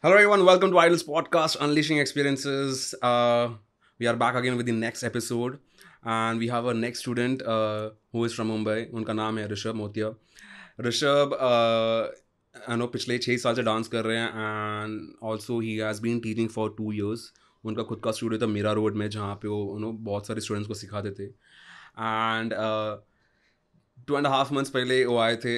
Hello, everyone. Welcome to Idol's podcast, Unleashing Experiences. We are back again with the next episode, and we have our next student who is from Mumbai. उनका नाम है ऋषभ मोतिया. ऋषभ, पिछले 6 साल से dance कर रहे हैं and also he has been teaching for 2 years. उनका खुद का स्टूडियो था मीरा रोड में, जहाँ पे वो बहुत सारे स्टूडेंट्स को सिखाते थे. एंड 2.5 months पहले वो आए थे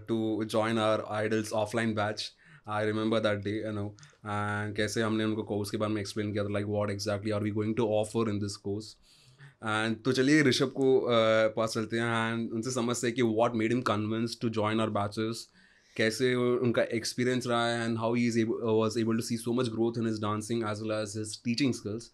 to join our Idols offline batch. I remember that day and कैसे हमने उनको कोर्स के बारे में एक्सप्लेन किया था, like what exactly are we going to offer in this course. And तो चलिए ऋषभ को पास चलते हैं एंड उनसे समझते हैं कि what made him convince to join our batches, कैसे उनका एक्सपीरियंस रहा है and how he was able to see so much growth in his dancing as well as his teaching skills.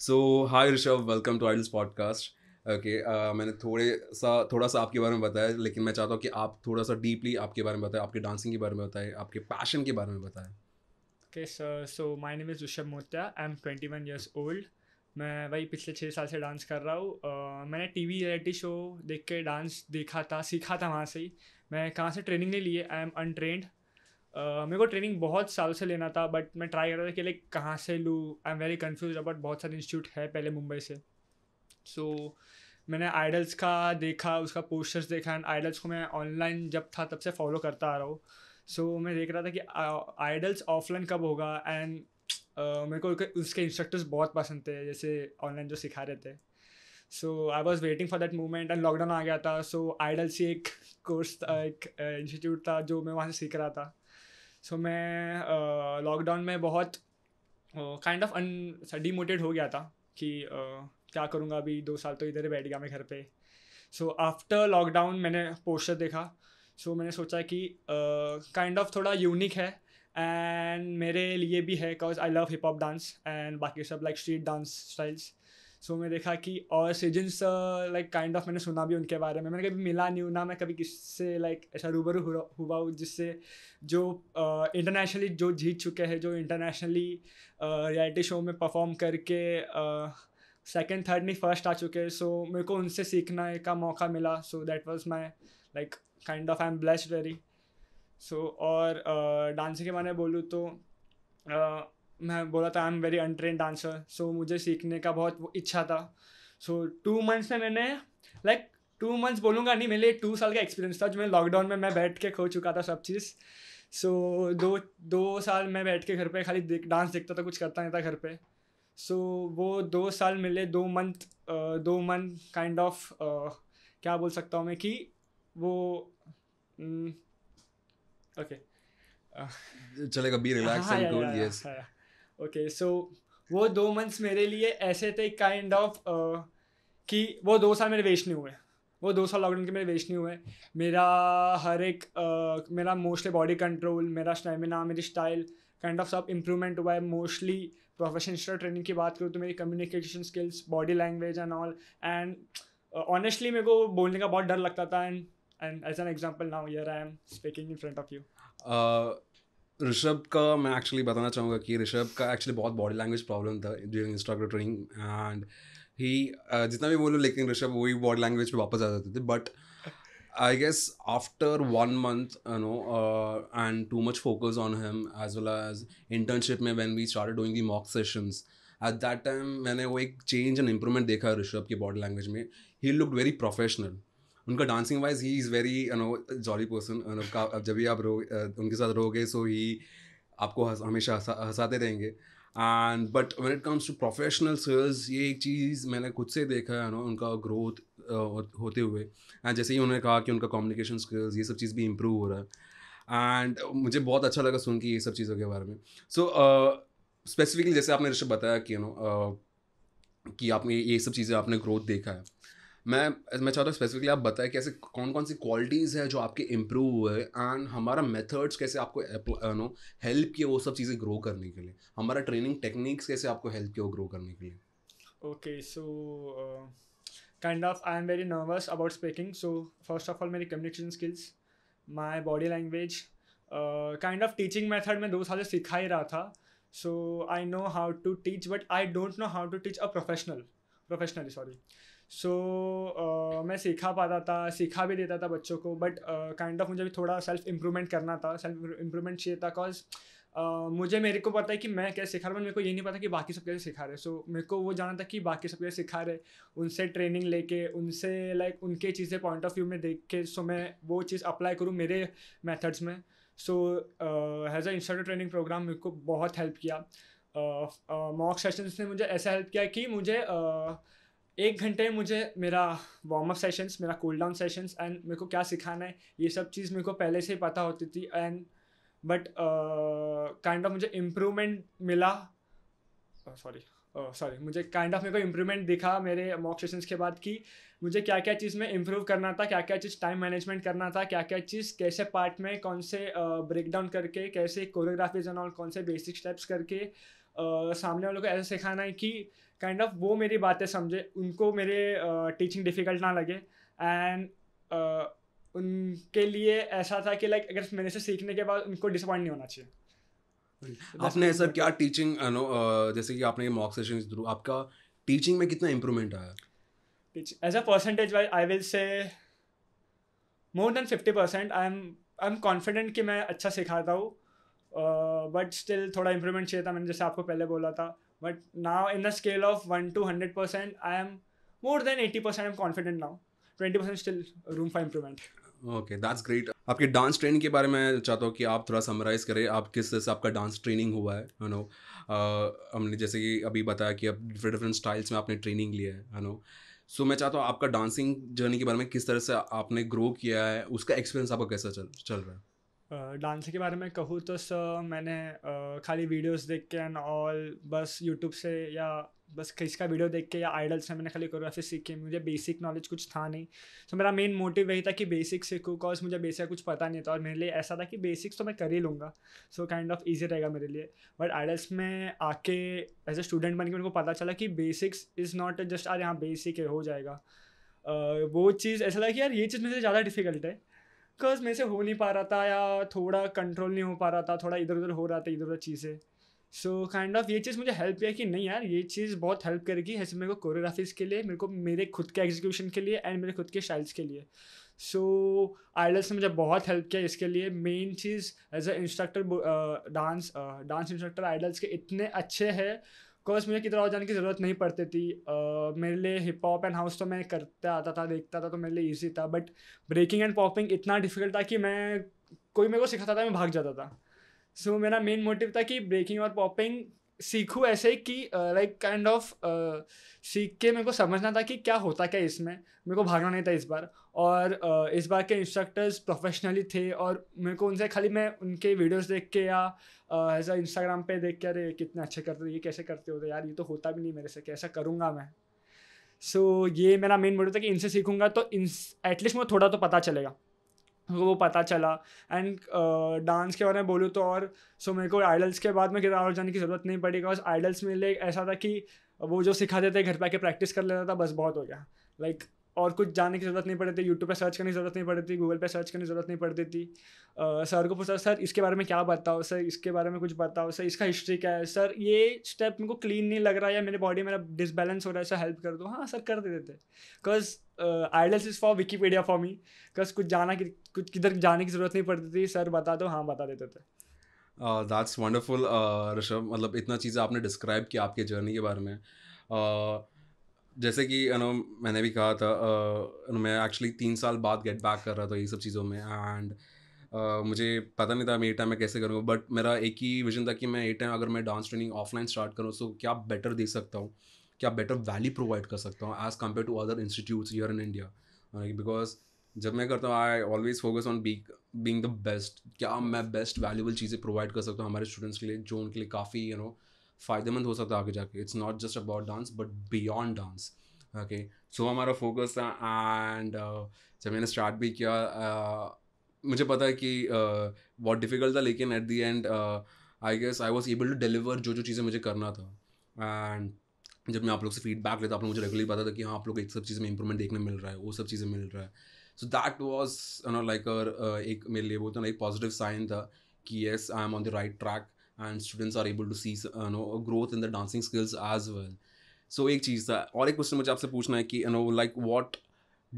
So hi Rishabh, welcome to Idols podcast. Okay, मैंने थोड़ा सा आपके बारे में बताया, लेकिन मैं चाहता हूँ कि आप थोड़ा सा डीपली आपके बारे में बताएं, आपके डांसिंग के बारे में बताएं, आपके पैशन के बारे में बताएं. Okay, sir. So my name is Rishabh Motia. I'm 21 years old. मैं वही पिछले 6 साल से डांस कर रहा हूँ. मैंने टीवी रियलिटी शो देख के डांस देखा था, सीखा था वहाँ से ही. मैं कहाँ से ट्रेनिंग नहीं ली है, आई एम अनट्रेंड. मेरे को ट्रेनिंग बहुत सालों से लेना था, बट मैं ट्राई कर रहा था कि लाइक कहाँ से लूँ. I am very confuse about बहुत सारे इंस्टीट्यूट है पहले मुंबई से. मैंने आइडल्स का देखा, उसका पोस्टर्स देखा एंड आइडल्स को मैं ऑनलाइन जब था तब से फॉलो करता आ रहा हूँ. मैं देख रहा था कि आइडल्स ऑफलाइन कब होगा एंड मेरे को उसके इंस्ट्रक्टर्स बहुत पसंद थे, जैसे ऑनलाइन जो सिखा रहे थे. I was waiting for that moment and lockdown आ गया था. आइडल्स ही एक कोर्स, एक इंस्टीट्यूट था जो मैं वहाँ से सीख रहा था. मैं लॉकडाउन में बहुत काइंड ऑफ डिमोटिवेट हो गया था कि क्या करूँगा, अभी 2 साल तो इधर ही बैठ गया मैं घर पे. आफ्टर लॉकडाउन मैंने पोस्टर देखा. मैंने सोचा कि काइंड ऑफ थोड़ा यूनिक है एंड मेरे लिए भी है, because I love hip hop dance and बाकी सब लाइक स्ट्रीट डांस स्टाइल्स. मैं देखा कि और सीजन्स लाइक काइंड ऑफ मैंने सुना भी उनके बारे में. मैंने कभी मिला नहीं हूँ ना, मैं कभी किससे लाइक ऐसा रूबरू हुआ हूँ जिससे जो इंटरनेशनली जो जीत चुके हैं, जो इंटरनेशनली रियलिटी शो में परफॉर्म करके सेकंड थर्ड नहीं फर्स्ट आ चुके हैं. मेरे को उनसे सीखने का मौका मिला. That was my like kind of I am blessed very. और डांसिंग के बारे में बोलूँ तो मैं बोला था I am very untrained dancer. मुझे सीखने का बहुत इच्छा था. 2 मंथ्स में मैंने लाइक 2 मंथ्स बोलूँगा नहीं, मेरे लिए 2 साल का एक्सपीरियंस था, जो मैं लॉकडाउन में मैं बैठ के खो चुका था सब चीज़. दो दो साल मैं बैठ के घर पे खाली डांस देखता था, कुछ करता नहीं था घर पे. वो 2 साल मिले, 2 मंथ, 2 मंथ काइंड ऑफ क्या बोल सकता हूँ मैं कि वो ओके. चलेगा, बी हाँ रिलैक्स हाँ एंड कूल. यस. या ओके. वो 2 मंथ्स मेरे लिए ऐसे थे काइंड ऑफ कि वो 2 साल मेरे वेस्ट नहीं हुए. वो 2 साल लॉकडाउन के मेरे वेस्ट नहीं हुए. मेरा हर एक मेरा मोस्टली बॉडी कंट्रोल, मेरा स्टेमिना, मेरी स्टाइल काइंड ऑफ सब इम्प्रूवमेंट हुआ है. मोस्टली प्रोफेशनल ट्रेनिंग की बात करूँ तो मेरी communication skills, body language and all. And honestly मेरे को बोलने का बहुत डर लगता था. And as an example now here I am speaking in front of you. Rishabh का मैं एक्चुअली बताना चाहूँगा कि ऋषभ का एक्चुअली बहुत बॉडी लैंग्वेज प्रॉब्लम था during instructor training and he जितना भी बोलूँ, लेकिन ऋषभ वही बॉडी लैंग्वेज पे वापस आ जाते थे. But I guess after 1 month, and too much focus on him as well as internship में when we started doing the mock sessions, at that time मैंने वो एक change and improvement देखा ऋषभ की body language में. He looked very professional. उनका dancing wise he is very jolly person. अब जब भी आप उनके साथ रहोगे सो ही आपको हमेशा हंसाते रहेंगे. And but when it comes to professional skills, ये एक चीज़ मैंने खुद से देखा है उनका ग्रोथ होते हुए. एंड जैसे ही उन्होंने कहा कि उनका कम्युनिकेशन स्किल्स ये सब चीज़ भी इम्प्रूव हो रहा है, एंड मुझे बहुत अच्छा लगा सुन के ये सब चीज़ों के बारे में. सो स्पेसिफिकली जैसे आपने ऋषभ बताया कि कि आपने ये सब चीज़ें आपने ग्रोथ देखा है. मैं चाहता हूँ स्पेसिफिकली आप बताएं कैसे कौन कौन सी क्वालिटीज़ है जो आपके इम्प्रूव हुए एंड हमारा मेथड्स कैसे आपको हेल्प किए वो सब चीज़ें ग्रो करने के लिए, हमारा ट्रेनिंग टेक्निक्स कैसे आपको हेल्प किया वो ग्रो करने के लिए. Okay, kind of I am very nervous about speaking. First of all, मेरी communication skills, my body language, kind of teaching method मैं 2 साल से सिखा ही रहा था. I know how to teach, but I don't know how to teach a professionally, sorry. मैं सिखा पाता था, सिखा भी देता था बच्चों को, बट काइंड ऑफ मुझे भी थोड़ा सेल्फ इम्प्रूवमेंट करना था. सेल्फ इम्प्रूवमेंट चाहिए था, बिकॉज मुझे मेरे को पता है कि मैं कैसे सिखा रहा हूँ, मेरे को ये नहीं पता कि बाकी सब कैसे सिखा रहे। सो मेरे को वो जानना था कि बाकी सब कैसे सिखा रहे, उनसे ट्रेनिंग लेके, उनसे लाइक उनके चीज़ें पॉइंट ऑफ व्यू में देख के, सो मैं वो चीज़ अप्लाई करूँ मेरे मेथड्स में। So has a instructor training program मेरे को बहुत हेल्प किया। मॉक सेशंस ने मुझे ऐसा हेल्प किया कि मुझे 1 घंटे मुझे मेरा वार्म अप सेशंस, मेरा कूल डाउन सेशंस एंड मेरे को क्या सिखाना है, ये सब चीज़ मेरे को पहले से ही पता होती थी। एंड बट काइंड ऑफ मुझे इम्प्रूवमेंट मिला, सॉरी मुझे काइंड ऑफ मेरे को इम्प्रूवमेंट दिखा मेरे मॉक सेशंस के बाद कि मुझे क्या क्या चीज़ में इम्प्रूव करना था, क्या क्या चीज़ टाइम मैनेजमेंट करना था, क्या क्या चीज़ कैसे पार्ट में कौन से ब्रेक डाउन करके, कैसे कोरियोग्राफीज एंड ऑल, कौन से बेसिक स्टेप्स करके सामने वालों को ऐसे सिखाना है कि काइंड ऑफ वो मेरी बातें समझे, उनको मेरे टीचिंग डिफ़िकल्ट ना लगे। एंड उनके लिए ऐसा था कि लाइक अगर मेरे से सीखने के बाद उनको डिसअपॉइंट नहीं होना चाहिए। आपने ऐसा क्या टीचिंग जैसे कि आपने मॉक सेशन के थ्रू आपका टीचिंग में कितना इम्प्रूवमेंट आया? As a percentage wise I will say more than 50%। I am confident कि मैं अच्छा सिखाता हूँ, बट स्टिल थोड़ा इम्प्रूवमेंट चाहिए था, मैंने जैसे आपको पहले बोला था। But now in the scale of 1 to 100% I am more than 80%। I am confident now, 20% still room for improvement. Okay, that's great. आपके डांस ट्रेनिंग के बारे में चाहता हूँ कि आप थोड़ा समराइज़ करें, आप किस तरह से आपका डांस ट्रेनिंग हुआ है, यू नो। हमने जैसे कि अभी बताया कि आप डिफरेंट डिफरेंट स्टाइल्स में आपने ट्रेनिंग लिया है, यू नो। सो मैं चाहता हूँ आपका डांसिंग जर्नी के बारे में, किस तरह से आपने ग्रो किया है, उसका एक्सपीरियंस आपका कैसा चल रहा है? डांस के बारे में कहूँ तो सर मैंने खाली वीडियोस देख के एंड ऑल, बस यूट्यूब से या बस किसी का वीडियो देख के या आइडल से मैंने खाली कोरियोग्राफी सीखी। मुझे बेसिक नॉलेज कुछ था नहीं, तो मेरा मेन मोटिव वही था कि बेसिक सीखूँ, बिकॉज मुझे बेसिक कुछ पता नहीं था और मेरे लिए ऐसा था कि बेसिक्स तो मैं कर ही लूँगा, सो काइंड ऑफ ईजी रहेगा मेरे लिए। बट आइडल्स में आके एज ए स्टूडेंट बन के मेरे को पता चला कि बेसिक्स इज़ नॉट जस्ट अरे हाँ बेसिक है हो जाएगा। वो चीज़ ऐसा लगा कि यार ये चीज़ मेरे से ज़्यादा डिफिकल्ट है, बिकॉज मेरे से हो नहीं पा रहा था या थोड़ा कंट्रोल नहीं हो पा रहा था, थोड़ा इधर उधर हो रहा था, इधर उधर चीज़ें। सो काइंड ऑफ ये चीज़ मुझे हेल्प किया कि नहीं यार ये चीज़ बहुत हेल्प करेगी ऐसे मेरे को कोरियोग्राफीज के लिए, मेरे को मेरे खुद के एग्जीक्यूशन के लिए एंड मेरे खुद के स्टाइल्स के लिए। सो आइडल्स ने मुझे बहुत हेल्प किया इसके लिए। मेन चीज़ as a instructor, dance instructor Idols के इतने अच्छे हैं, बिकॉज मुझे किधर और जाने की ज़रूरत नहीं पड़ती थी। मेरे लिए हिप हॉप एंड हाउस तो मैं करते आता था, देखता था, तो मेरे लिए ईजी था। बट ब्रेकिंग एंड पॉपिंग इतना डिफिकल्ट था कि मैं, कोई मेरे को सिखाता था मैं भाग जाता था। सो मेरा मेन मोटिव था कि ब्रेकिंग और पॉपिंग सीखूँ ऐसे कि लाइक काइंड ऑफ सीख के मेरे को समझना था कि क्या होता क्या इसमें, मेरे को भागना नहीं था इस बार। और इस बार के इंस्ट्रक्टर्स प्रोफेशनली थे और मेरे को उनसे खाली मैं उनके वीडियोस देख के या ऐसा इंस्टाग्राम पे देख के अरे कितने अच्छे करते, ये कैसे करते होते यार, ये तो होता भी नहीं मेरे से, कैसा करूँगा मैं। सो ये मेरा मेन मोटिव था कि इनसे सीखूँगा तो इन एटलीस्ट मुझे थोड़ा तो पता चलेगा। वो पता चला। एंड डांस के बारे में बोलूँ तो और सो मेरे को आइडल्स के बाद में किधर और जाने की ज़रूरत नहीं पड़ी, बिकॉज आइडल्स मेरे लिए ऐसा था कि वो जो सिखाते थे घर पे आके प्रैक्टिस कर लेता था, बस बहुत हो गया। लाइक और कुछ जाने की ज़रूरत नहीं पड़ी थी, यूट्यूब पे सर्च करने की ज़रूरत नहीं पड़ी थी, गूगल पे सर्च करने की ज़रूरत नहीं पड़ती थी। सर को पूछा सर इसके बारे में क्या बताओ, सर इसके बारे में कुछ बताओ, सर इसका हिस्ट्री क्या है, सर ये स्टेप मेरे को क्लीन नहीं लग रहा है या मेरे बॉडी मेरा डिसबैलेंस हो रहा है, सर हेल्प कर दो। हाँ सर कर देते थे, because idols is for Wikipedia for me, because कुछ किधर जाने की ज़रूरत नहीं पड़ती थी, सर बता दो, हाँ बता देते थे। दैट्स वंडरफुल ऋषभ, मतलब इतना चीज़ें आपने डिस्क्राइब किया आपके जर्नी के बारे में। जैसे कि मैंने भी कहा था, मैं एक्चुअली 3 साल बाद गेट बैक कर रहा था ये सब चीज़ों में। एंड मुझे पता नहीं था मैं ये टाइम में कैसे करूँगा, बट मेरा एक ही विजन था कि मैं ये टाइम अगर मैं डांस ट्रेनिंग ऑफलाइन स्टार्ट करूँ तो क्या बेटर दे सकता हूँ, क्या बेटर वैल्यू प्रोवाइड कर सकता हूँ as compared to other institutes here in India. Because जब मैं करता हूँ I always focus on being the best, क्या मैं बेस्ट वैल्यूबल चीज़ें प्रोवाइड कर सकता हूँ हमारे स्टूडेंट्स के लिए, जो उनके लिए काफ़ी फ़ायदेमंद हो सकता है आगे जाके। It's not just about dance but beyond dance. Okay, so हमारा फोकस था। एंड जब मैंने स्टार्ट भी किया, मुझे पता है कि बहुत डिफ़िकल्ट था, लेकिन at the end I guess I was able to deliver जो जो चीज़ें मुझे करना था। एंड जब मैं आप लोग से फीडबैक लेता, आप लोग मुझे रेगुलरली पता था कि हाँ आप लोग एक सब चीज़ में इंप्रूवमेंट देखने मिल रहा है, वो सब चीज़ें मिल रहा है। सो दैट वॉज लाइक एक मेरे लिए वो तो ना एक पॉजिटिव साइन था कि yes I am on the right track and students are able to see growth in the dancing skills as well. So एक चीज़ था, और एक क्वेश्चन मुझे आपसे पूछना है कि like what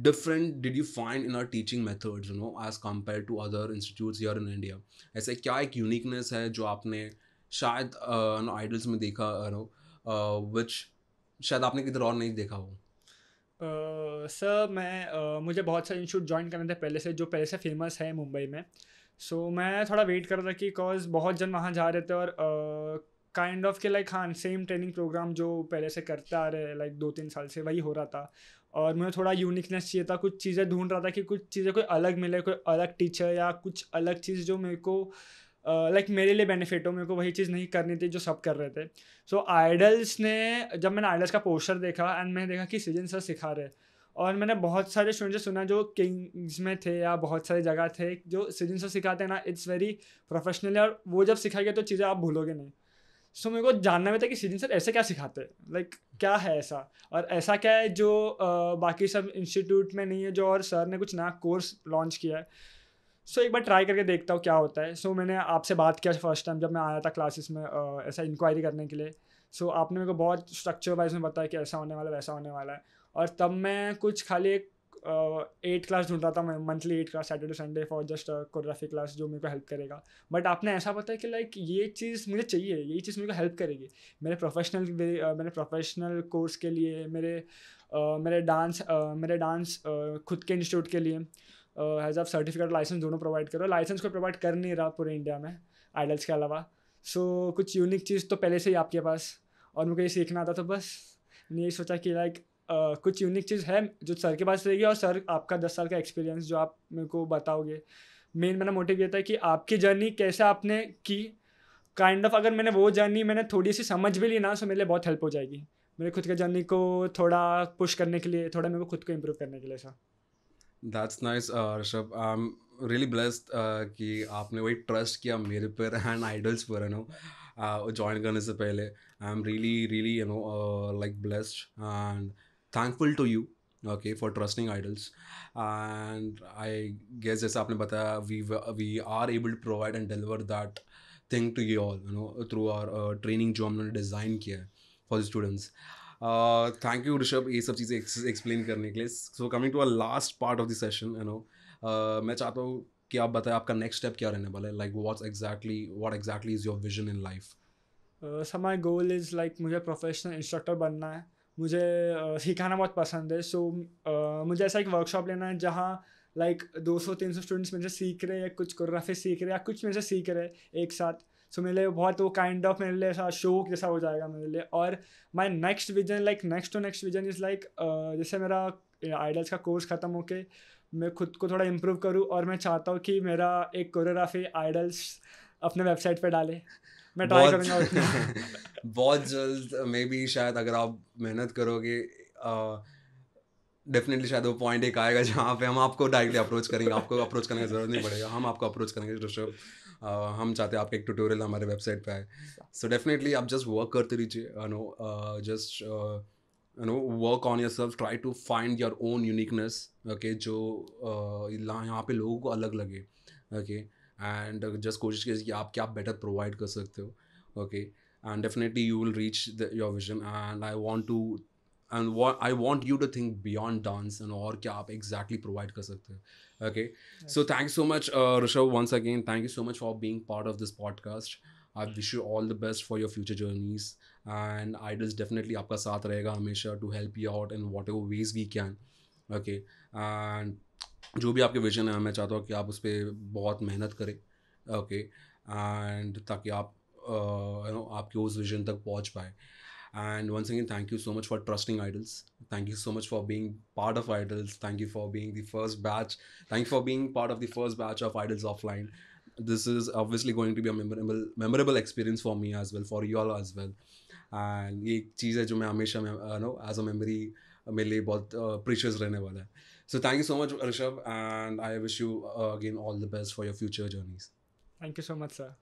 different did you find in our teaching methods, as compared to other institutes here in India? ऐसे क्या एक uniqueness है जो आपने शायद idols में देखा, which शायद आपने किधर और नहीं देखा हो? सर मुझे बहुत सारे इंस्टीट्यूट ज्वाइन करने थे पहले से, जो पहले से फेमस है मुंबई में. सो मैं थोड़ा वेट कर रहा था कि कॉज बहुत जन वहाँ जा रहे थे, और काइंड ऑफ के लाइक हाँ सेम ट्रेनिंग प्रोग्राम जो पहले से करते आ रहे लाइक 2-3 साल से वही हो रहा था. और मुझे थोड़ा यूनिकनेस चाहिए था, कुछ चीज़ें ढूंढ रहा था कि कुछ चीज़ें कोई अलग मिले, कोई अलग टीचर या कुछ अलग चीज़ जो मेरे को लाइक मेरे लिए बेनिफिट हो. मेरे को वही चीज़ नहीं करनी थी जो सब कर रहे थे. सो आइडल्स ने, जब मैंने आइडल्स का पोस्टर देखा एंड मैंने देखा कि सृजन सर सिखा रहे, और मैंने बहुत सारे स्टूडेंट्स से सुना जो किंग्स में थे या बहुत सारी जगह थे जो सृजन सर सिखाते हैं ना, इट्स वेरी प्रोफेशनल, और वो जब सिखाएंगे तो चीज़ें आप भूलोगे नहीं. सो मेरे को जानना में था कि सृजन सर ऐसे क्या सिखाते हैं, लाइक क्या है ऐसा, और ऐसा क्या है जो बाकी सब इंस्टीट्यूट में नहीं है, जो और सर ने कुछ नया कोर्स लॉन्च किया है. सो एक बार ट्राई करके देखता हूँ क्या होता है. सो मैंने आपसे बात किया फर्स्ट टाइम जब मैं आया था क्लासेस में ऐसा इंक्वायरी करने के लिए. सो आपने मेरे को बहुत स्ट्रक्चर वाइज में बताया कि ऐसा होने वाला है, वैसा होने वाला है. और तब मैं कुछ खाली एक 8 क्लास ढूंढ रहा था, मैं monthly 8 class Saturday Sunday for just choreography class जो मेरे को हेल्प करेगा. बट आपने ऐसा बताया कि लाइक ये चीज़ मुझे चाहिए, ये चीज़ मेरे को हेल्प करेगी मेरे प्रोफेशनल कोर्स के लिए, मेरे डांस खुद के इंस्टीट्यूट के लिए. एज आप सर्टिफिकेट लाइसेंस दोनों प्रोवाइड करो. लाइसेंस को प्रोवाइड कर नहीं रहा पूरे इंडिया में आइडल्स के अलावा. सो कुछ यूनिक चीज़ तो पहले से ही आपके पास, और मुझे ये सीखना था, तो बस मैंने यही सोचा कि लाइक कुछ यूनिक चीज़ है जो सर के पास रहेगी, और सर आपका 10 साल का एक्सपीरियंस जो आप मेरे को बताओगे. मेन मेरा मोटिव ये था कि आपकी जर्नी कैसे आपने की, काइंड ऑफ अगर मैंने वो जर्नी मैंने थोड़ी सी समझ भी ली ना, सो मेरे लिए बहुत हेल्प हो जाएगी मेरे खुद के जर्नी को थोड़ा पुश करने के लिए, थोड़ा मेरे को खुद को इम्प्रूव करने के लिए. Sir That's nice, Rishabh. I am really blessed कि आपने वही ट्रस्ट किया मेरे पर एंड आइडल्स पर, ज्वाइन करने से पहले. I am really really like blessed and thankful to you, okay, for trusting idols. And I guess जैसे आपने बताया, we are able to provide and deliver that thing to you all, through our training जो हमने design किया है for the students. Thank you Rishabh ये सब चीज़ें एक्सप्लेन करने के लिए. So coming to a last part of the session, मैं चाहता हूँ कि आप बताएं आपका नेक्स्ट स्टेप क्या रहने वाला है. Like what exactly is your vision in life? Sir my goal is like मुझे प्रोफेशनल इंस्ट्रक्टर बनना है. मुझे सिखाना बहुत पसंद है. सो मुझे ऐसा एक वर्कशॉप लेना है जहाँ लाइक 200-300 स्टूडेंट्स मेरे से सीख रहे हैं, कुछ कोरियोग्राफी सीख रहे हैं या कुछ मेरे से सीख रहे हैं एक साथ. सो मेरे लिए बहुत वो काइंड ऑफ मेरे लिए ऐसा शो जैसा हो जाएगा मेरे लिए. और my next vision, like next vision is like जैसे मेरा आइडल्स का कोर्स ख़त्म होके मैं खुद को थोड़ा इम्प्रूव करूँ, और मैं चाहता हूँ कि मेरा एक कोरियोग्राफी आइडल्स अपने वेबसाइट पे डाले. मैं ट्राई करूँगा उसमें. बहुत जल्द मे बी, शायद अगर आप मेहनत करोगे, डेफिनेटली शायद वो पॉइंट एक आएगा जहाँ पे हम आपको डायरेक्टली अप्रोच करेंगे. आपको अप्रोच करने की ज़रूरत नहीं पड़ेगा, हम आपको अप्रोच करेंगे. ऋषभ, हम चाहते हैं आपका एक ट्यूटोरियल हमारे वेबसाइट पे आए. सो डेफिनेटली आप जस्ट वर्क करते रहिए, just work on yourself, try to find your own uniqueness, okay, जो यहाँ पे लोगों को अलग लगे, ओके. एंड जस्ट कोशिश कीजिए कि आप क्या बेटर प्रोवाइड कर सकते हो, okay. And definitely you will reach your vision. And I want you to think beyond dance and और क्या आप exactly provide कर सकते हैं. Okay, so thanks so much, Rishabh, once again. Thank you so much for being part of this podcast. I wish you all the best for your future journeys, and Idols definitely आपका साथ रहेगा हमेशा to help you out in whatever ways we can. Okay, and जो भी आपके vision है मैं चाहता हूँ कि आप उस पर बहुत मेहनत करें, okay, and ताकि आप आपके उस विजन तक पहुँच पाए. And once again, thank you so much for trusting Idols. Thank you so much for being part of Idols. Thank you for being the first batch. Thank you for being part of the first batch of Idols Offline. This is obviously going to be a memorable experience for me as well, for you all as well. And ये चीज़ है जो मैं हमेशा as a memory मेरे लिए बहुत precious रहने वाला है. So thank you so much, Rishabh, and I wish you again all the best for your future journeys. Thank you so much, sir.